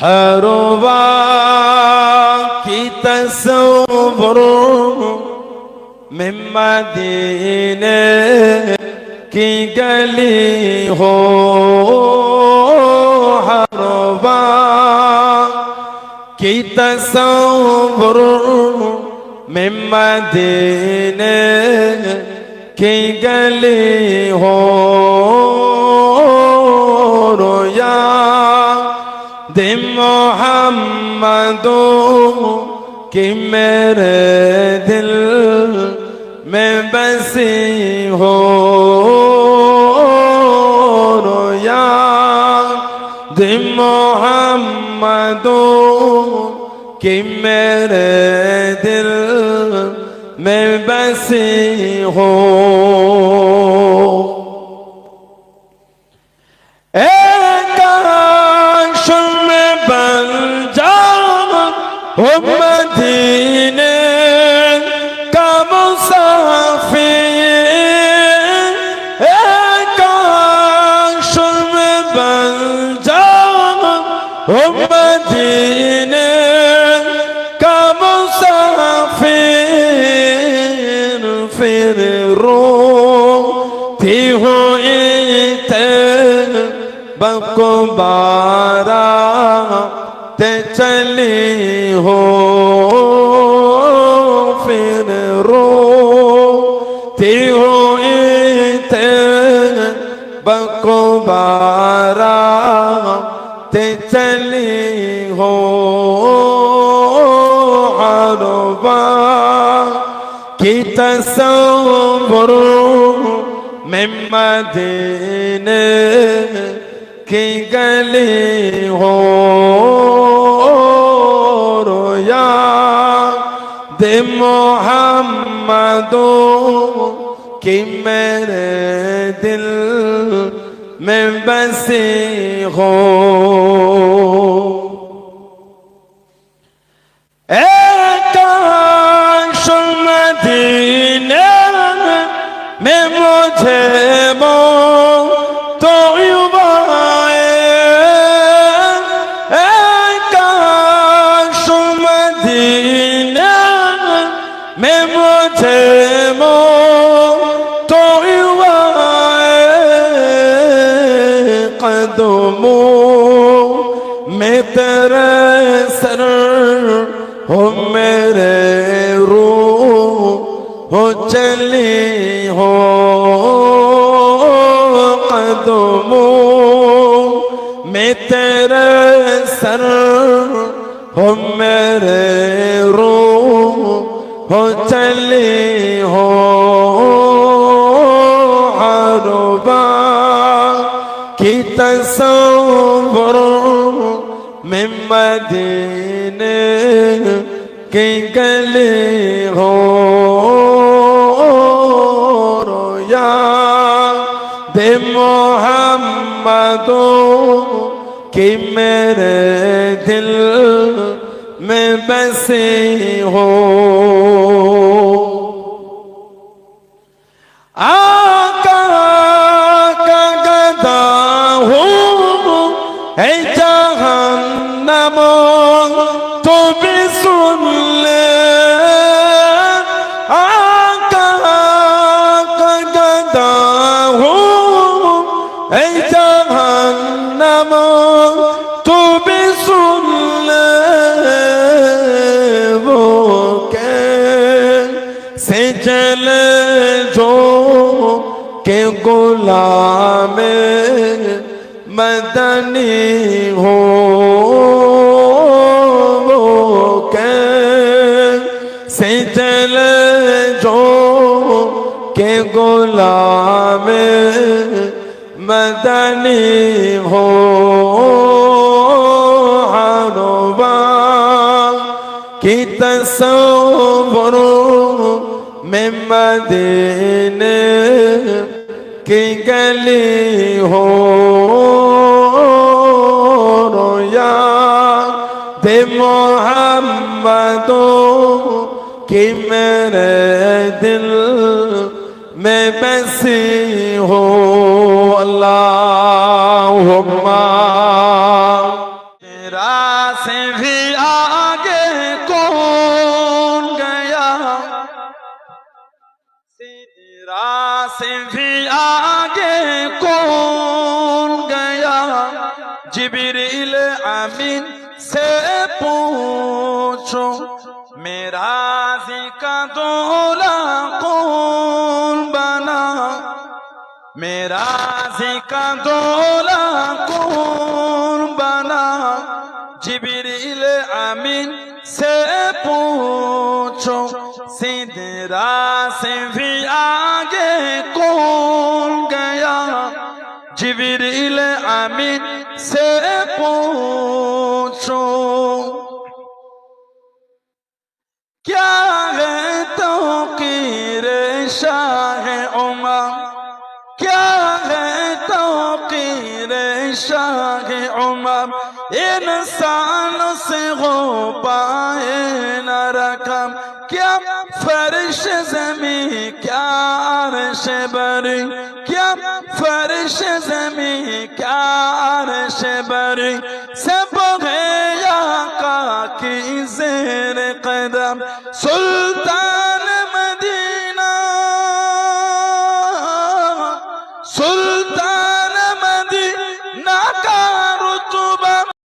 हरवा की तस्वुर में मदीने की गली हो, हरवा की तस्वुर में मदीने की गली हो, रोया दे मोहम्मदो कि मेरे दिल में बसी हो, रोया दे मोहम्मदो कि मेरे दिल में बसी हो। मदीने का मुसाफिर काश में बन जाऊं, मदीने का मुसाफिर, फिर रोती हुई तैबको बाराते चली हो, फिर रोती हुई तैबको बाराते चली हो, अरबा की तस्वुर में मदीने की गली हो, रोया दे मोहम्मदो कि मेरे दिल में बसी हो। काश मदीने में मुझे तो युवाए, काश मदीने में मुझे तो युवाए, कदमों में तेरे सर हो मेरे रूह हो चली हो, कदमों में तेरे सर हो मेरे रूह हो चली हो, अरबा की तस्वुर में मदीने की गली हो, रोया दे मोहम्मदो कि मेरे दिल में बसी हो। आका का गदा हूँ है जहन्नम तो भी सुन ले, आका का गदा हूँ है जहन्नम तो भी सुन ले, वो कैसे जले जो के गुलाम मदनी हो, वो कैसे जले जो के गुलाम मदनी हो, हरवा की तस्वुर में मदीने की गली हो, रोया दे मोहम्मदो कि मेरे दिल में बसी हो। अल्लाहुम्मा तेरा से भी आगे कौन गया जिब्रील अमीन से पूछो मेराज़ी का दूल्हा कौन बना मेराज़ी का दूल्हा कौन बना जिब्रील अमीन से पूछो सिदरा से भी आगे कौन गया जिब्रील अमीन से पूछो क्या है तौक़ीर शाह उमर क्या है तौक़ीर शाह उमर इंसान से हो पाए न रकम क्या फर्श जमी क्या अर्श बरी क्या फर्श जमी क्या अर्श बरी सब है आका की ज़ेर कदम